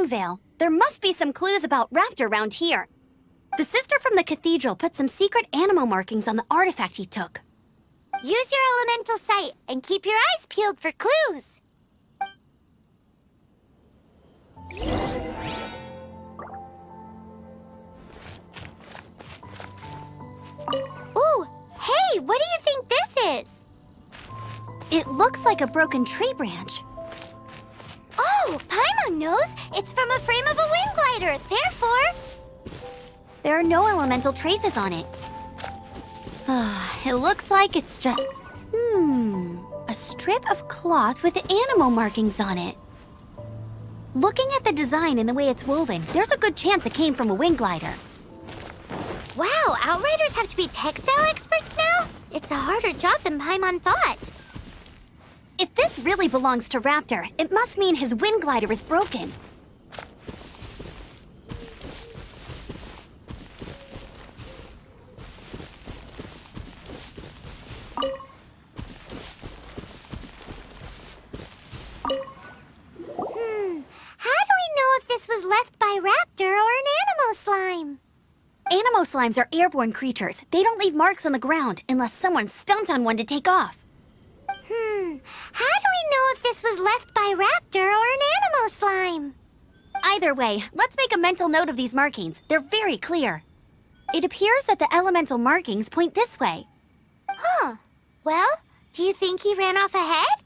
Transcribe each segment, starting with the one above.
Springvale. There must be some clues about Raptor around here. The sister from the cathedral put some secret animal markings on the artifact he took. Use your elemental sight and keep your eyes peeled for clues. Ooh, hey, what do you think this is? It looks like a broken tree branch. Oh, Paimon knows. It's from a frame of a wind glider, therefore... There are no elemental traces on it. It looks like it's just... a strip of cloth with animal markings on it. Looking at the design and the way it's woven, there's a good chance it came from a wind glider. Wow, Outriders have to be textile experts now? It's a harder job than Paimon thought. If this really belongs to Raptor, it must mean his wind glider is broken. How do we know if this was left by Raptor or an Animo slime? Animo slimes are airborne creatures. They don't leave marks on the ground unless someone stomped on one to take off. How do we know if this was left by Raptor or an Animo slime? Either way, let's make a mental note of these markings. They're very clear. It appears that the elemental markings point this way. Huh. Well, do you think he ran off ahead?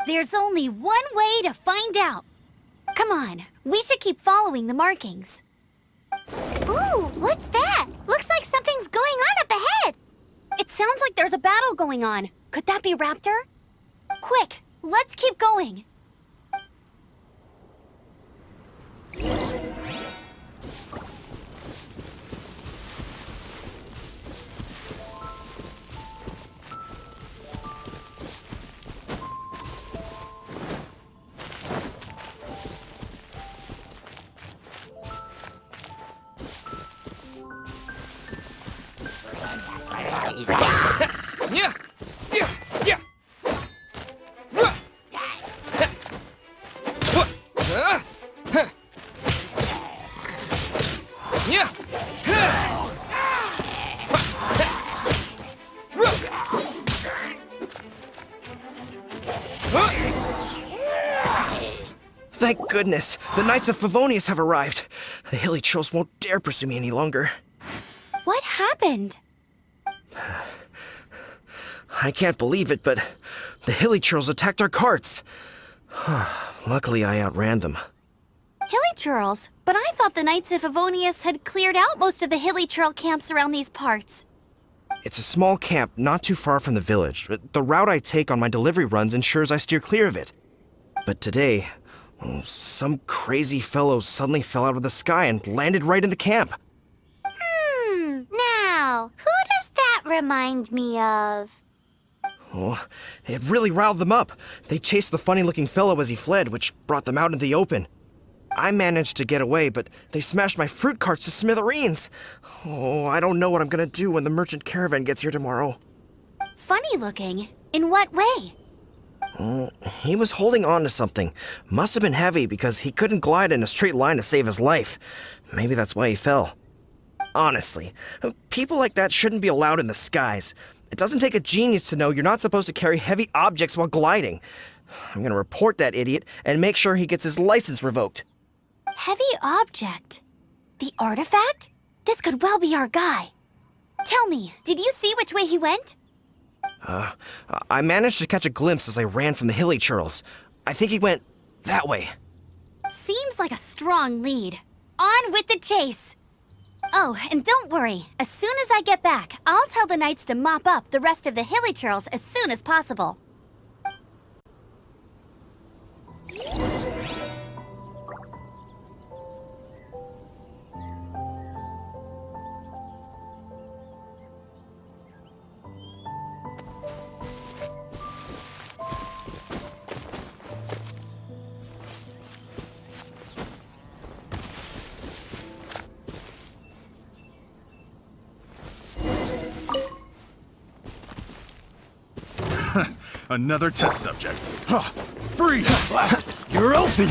There's only one way to find out. Come on, we should keep following the markings. Ooh, what's that? Looks like something's going on up ahead. It sounds like there's a battle going on. Could that be Raptor? Quick, let's keep going. Yeah. Thank goodness, the Knights of Favonius have arrived. The hilly trolls won't dare pursue me any longer. What happened? I can't believe it, but the hilly trolls attacked our carts. Luckily, I outran them. Hilly churls? But I thought the Knights of Favonius had cleared out most of the hilly churl camps around these parts. It's a small camp not too far from the village. The route I take on my delivery runs ensures I steer clear of it. But today, some crazy fellow suddenly fell out of the sky and landed right in the camp. Now, who does that remind me of? Oh, it really riled them up. They chased the funny-looking fellow as he fled, which brought them out into the open. I managed to get away, but they smashed my fruit carts to smithereens. Oh, I don't know what I'm gonna do when the merchant caravan gets here tomorrow. Funny looking? In what way? He was holding on to something. Must have been heavy because he couldn't glide in a straight line to save his life. Maybe that's why he fell. Honestly, people like that shouldn't be allowed in the skies. It doesn't take a genius to know you're not supposed to carry heavy objects while gliding. I'm gonna report that idiot and make sure he gets his license revoked. Heavy object? The artifact? This could well be our guy. Tell me, did you see which way he went? I managed to catch a glimpse as I ran from the hilly churls. I think he went that way. Seems like a strong lead. On with the chase! Oh, and don't worry. As soon as I get back, I'll tell the knights to mop up the rest of the hilly churls as soon as possible. Another test subject. Free! You're open!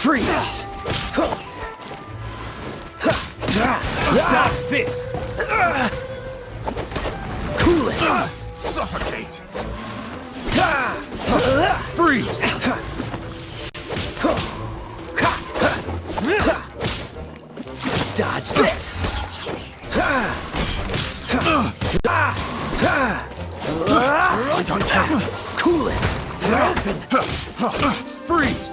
Freeze! Dodge this! Cool it! Suffocate! Freeze! Dodge this! Cool it! Freeze!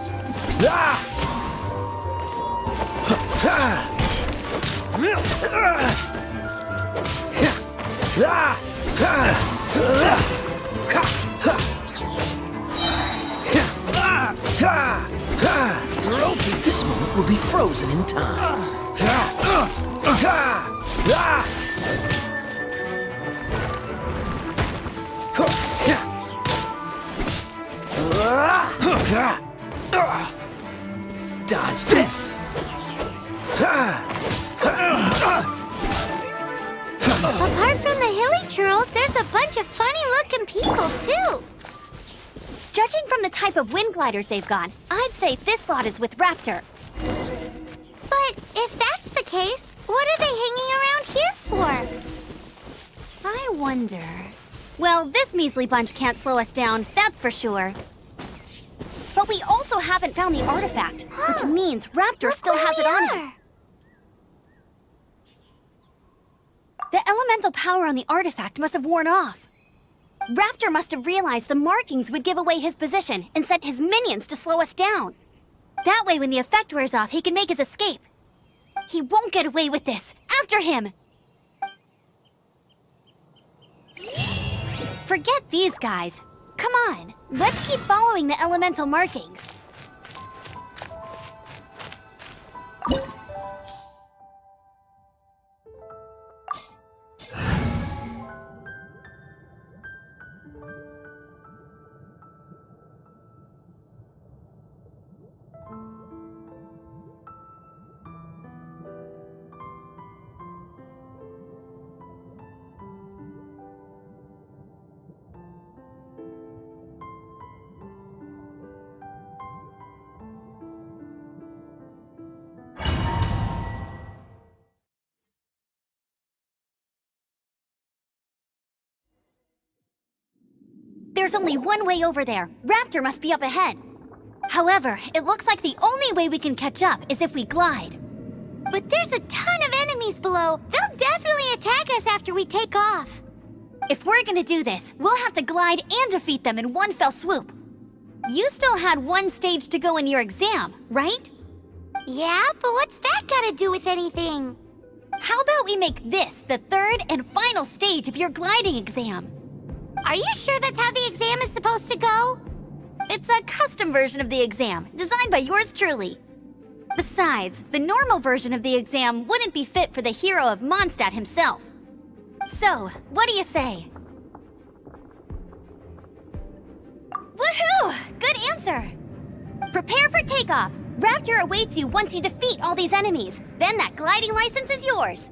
This moment will be frozen in time. Dodge this! Apart from the hilly churls, there's a bunch of funny-looking people, too. Judging from the type of wind gliders they've got, I'd say this lot is with Raptor. But if that's the case, what are they hanging around here for? I wonder... Well, this measly bunch can't slow us down, that's for sure. But we also haven't found the artifact, which means Raptor still has it on him. The elemental power on the artifact must have worn off. Raptor must have realized the markings would give away his position and sent his minions to slow us down. That way, when the effect wears off, he can make his escape. He won't get away with this. After him! Forget these guys. Come on, let's keep following the elemental markings. There's only one way over there. Raptor must be up ahead. However, it looks like the only way we can catch up is if we glide. But there's a ton of enemies below. They'll definitely attack us after we take off. If we're gonna do this, we'll have to glide and defeat them in one fell swoop. You still had one stage to go in your exam, right? Yeah, but what's that got to do with anything? How about we make this the third and final stage of your gliding exam? Are you sure that's how the exam is supposed to go? It's a custom version of the exam, designed by yours truly. Besides, the normal version of the exam wouldn't be fit for the hero of Mondstadt himself. So, what do you say? Woohoo! Good answer! Prepare for takeoff. Raptor awaits you once you defeat all these enemies. Then that gliding license is yours.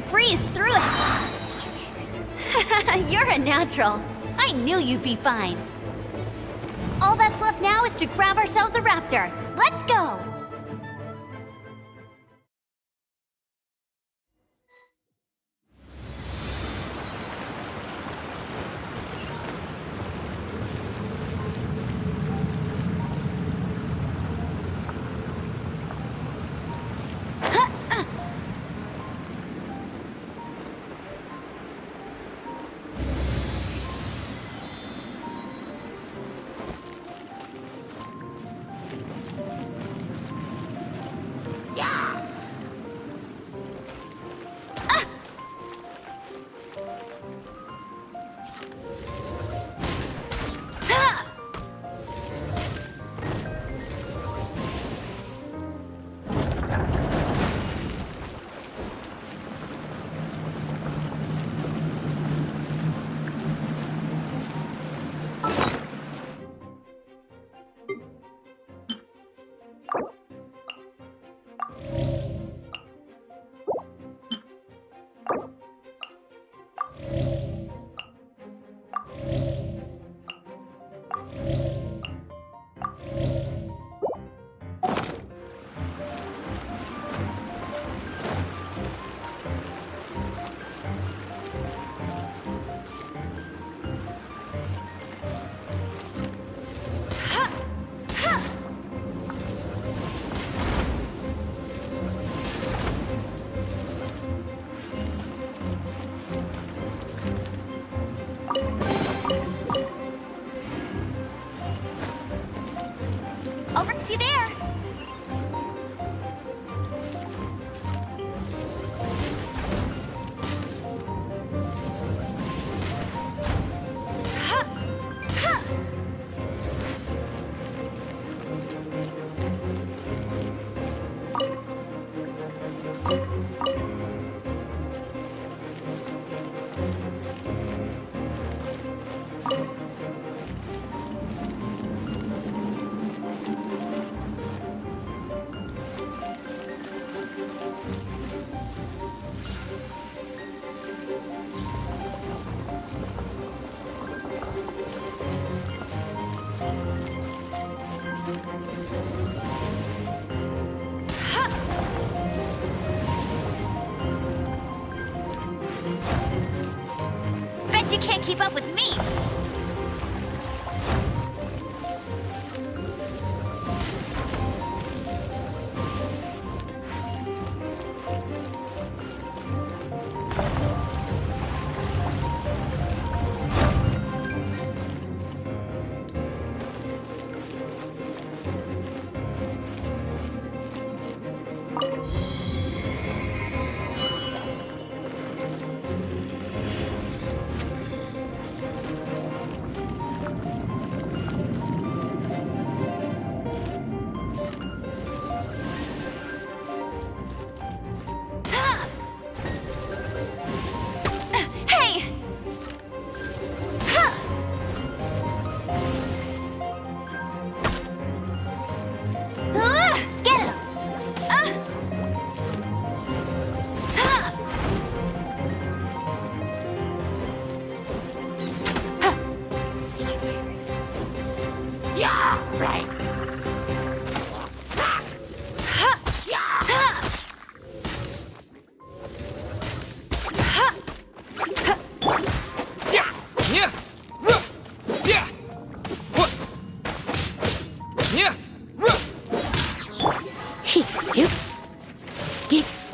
breezed through it! You're a natural. I knew you'd be fine. All that's left now is to grab ourselves a raptor. Let's go! Bet you can't keep up with me! Hey! Get him! Yeah, right.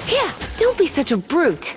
Yeah, don't be such a brute.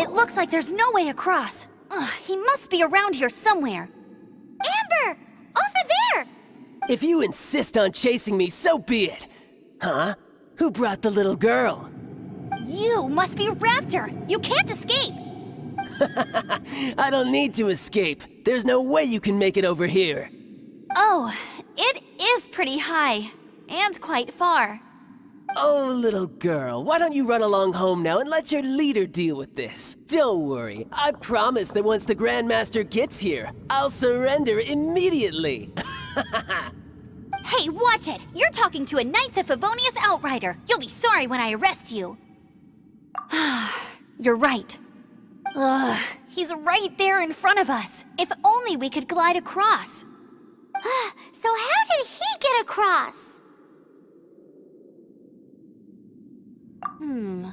It looks like there's no way across. Ugh, he must be around here somewhere. Amber! Over there! If you insist on chasing me, so be it. Huh? Who brought the little girl? You must be Raptor. You can't escape. I don't need to escape. There's no way you can make it over here. Oh, it is pretty high. And quite far. Oh, little girl, why don't you run along home now and let your leader deal with this? Don't worry, I promise that once the Grandmaster gets here, I'll surrender immediately. Hey, watch it! You're talking to a Knights of Favonius outrider. You'll be sorry when I arrest you. You're right. Ugh, he's right there in front of us. If only we could glide across. So how did he get across?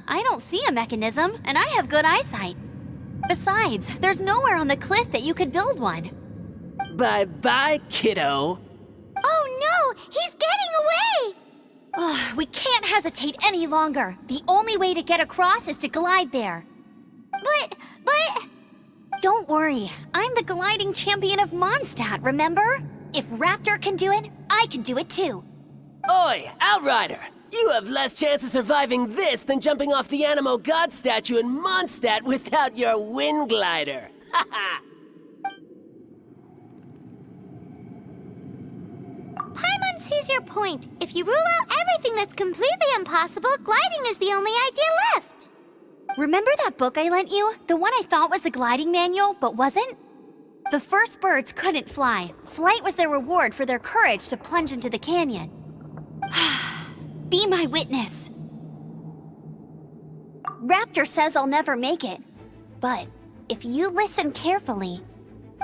I don't see a mechanism, and I have good eyesight. Besides, there's nowhere on the cliff that you could build one. Bye-bye, kiddo. Oh no! He's getting away! Ugh, we can't hesitate any longer. The only way to get across is to glide there. But... Don't worry, I'm the gliding champion of Mondstadt, remember? If Raptor can do it, I can do it too. Oi, Outrider! You have less chance of surviving this than jumping off the Animo God statue in Mondstadt without your wind glider. Haha! Paimon sees your point. If you rule out everything that's completely impossible, gliding is the only idea left. Remember that book I lent you? The one I thought was the gliding manual, but wasn't? The first birds couldn't fly. Flight was their reward for their courage to plunge into the canyon. Be my witness. Raptor says I'll never make it. But if you listen carefully...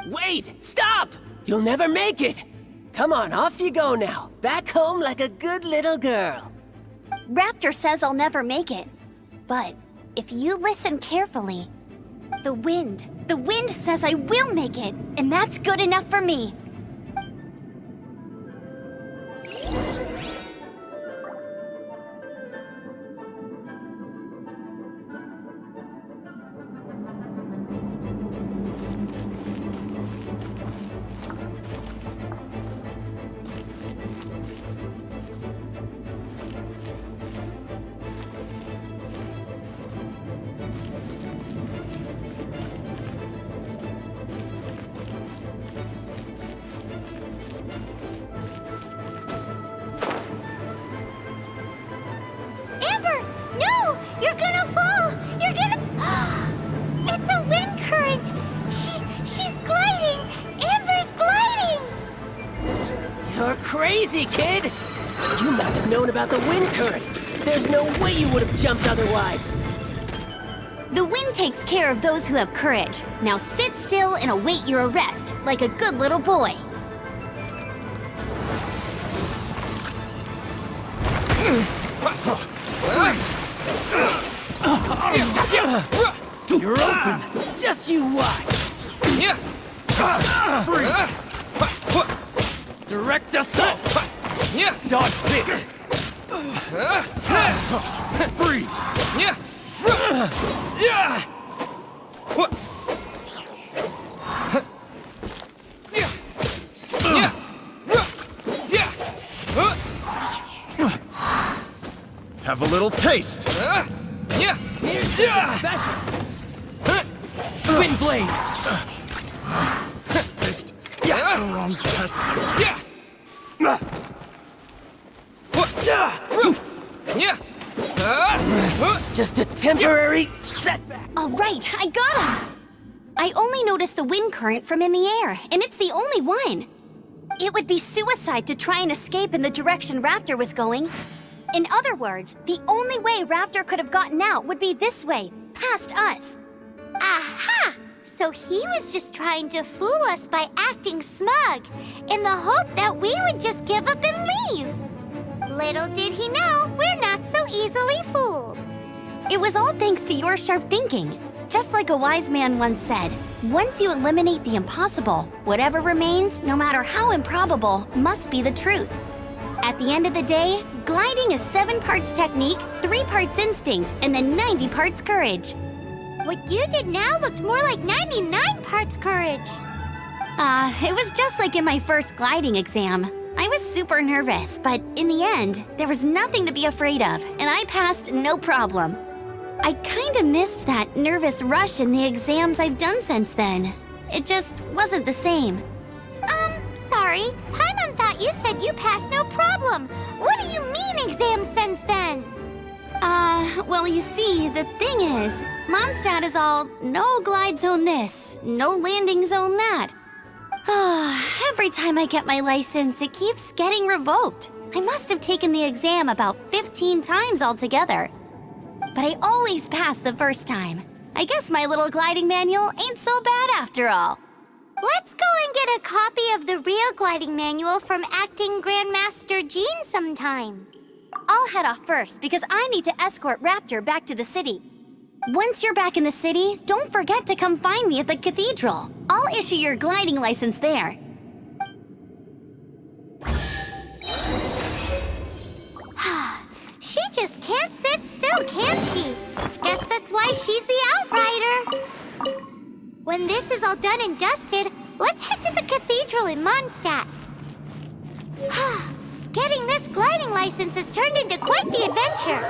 Wait! Stop! You'll never make it! Come on, off you go now. Back home like a good little girl. Raptor says I'll never make it. But if you listen carefully... The wind says I will make it, and that's good enough for me. Amber! No! You're gonna fall! You're gonna... It's a wind current! She's gliding! Amber's gliding! You're crazy, kid! You must have known about the wind current. There's no way you would have jumped otherwise. The wind takes care of those who have courage. Now sit still and await your arrest, like a good little boy. You're open! Just you watch! Direct assault! Dodge this! Freeze! Have a little taste! Here's something special! Wind blade! Wrong test. Just a temporary setback! All right, I got him! I only noticed the wind current from in the air, and it's the only one. It would be suicide to try and escape in the direction Raptor was going. In other words, the only way Raptor could have gotten out would be this way, past us. Aha! So he was just trying to fool us by acting smug, in the hope that we would just give up and leave. Little did he know, we're not so easily fooled. It was all thanks to your sharp thinking. Just like a wise man once said, once you eliminate the impossible, whatever remains, no matter how improbable, must be the truth. At the end of the day, gliding is 7 parts technique, 3 parts instinct, and then 90 parts courage. What you did now looked more like 99 parts courage. It was just like in my first gliding exam. I was super nervous, but in the end, there was nothing to be afraid of, and I passed no problem. I kinda missed that nervous rush in the exams I've done since then. It just wasn't the same. Sorry. Paimon thought you said you passed no problem. What do you mean exams since then? Well, you see, the thing is, Mondstadt is all no glide zone this, no landing zone that. Every time I get my license, it keeps getting revoked. I must have taken the exam about 15 times altogether. But I always pass the first time. I guess my little gliding manual ain't so bad after all. Let's go and get a copy of the real gliding manual from Acting Grandmaster Jean sometime. I'll head off first because I need to escort Raptor back to the city. Once you're back in the city, don't forget to come find me at the cathedral. I'll issue your gliding license there. She just can't sit still, can she? Guess that's why she's the outrider. When this is all done and dusted, let's head to the cathedral in Mondstadt. Getting this gliding license has turned into quite the adventure.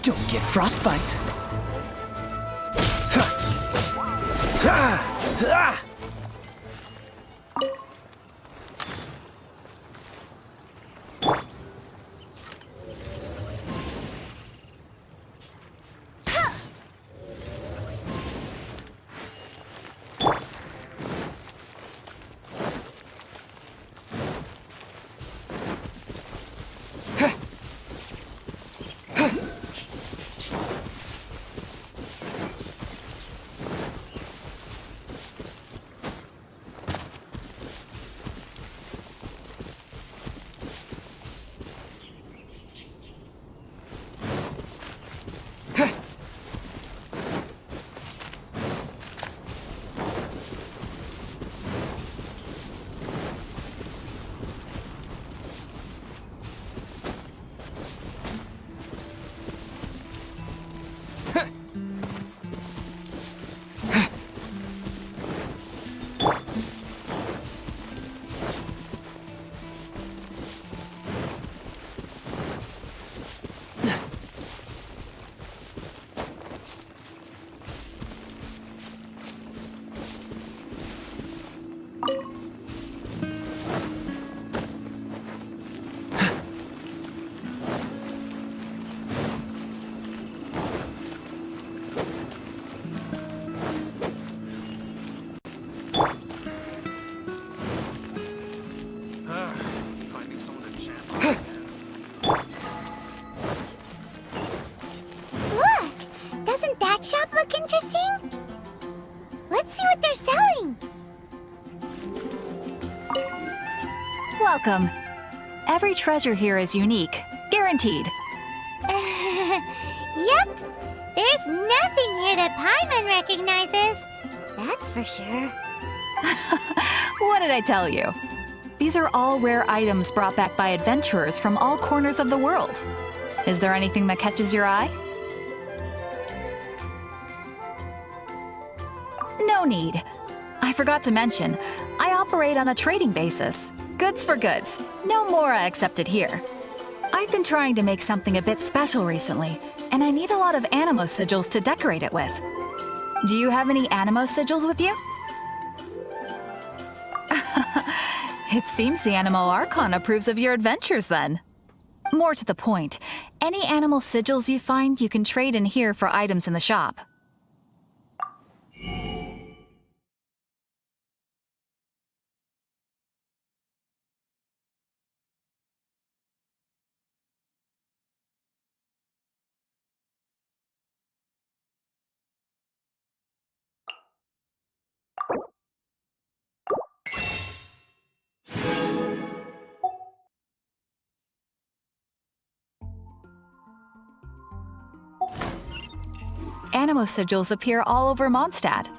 Don't get frostbite. that shop look interesting? Let's see what they're selling. Welcome. Every treasure here is unique, guaranteed. Yep. There's nothing here that Paimon recognizes. That's for sure. What did I tell you? These are all rare items brought back by adventurers from all corners of the world. Is there anything that catches your eye? No need. I forgot to mention, I operate on a trading basis. Goods for goods. No Mora accepted here. I've been trying to make something a bit special recently, and I need a lot of animo sigils to decorate it with. Do you have any animo sigils with you? It seems the Animo Archon approves of your adventures then. More to the point, any animal sigils you find you can trade in here for items in the shop. Animo sigils appear all over Mondstadt.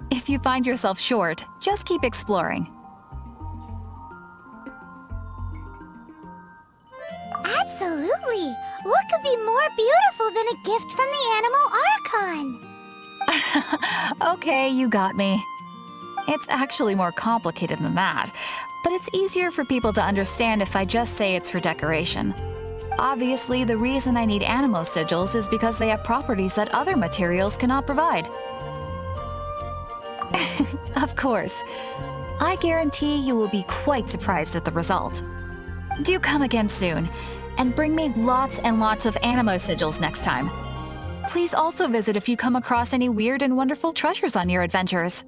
If you find yourself short, just keep exploring. Absolutely. What could be more beautiful than a gift from the Animo Archon? Okay, you got me. It's actually more complicated than that, but it's easier for people to understand if I just say it's for decoration. Obviously, the reason I need animo sigils is because they have properties that other materials cannot provide. Of course. I guarantee you will be quite surprised at the result. Do come again soon, and bring me lots and lots of animo sigils next time. Please also visit if you come across any weird and wonderful treasures on your adventures.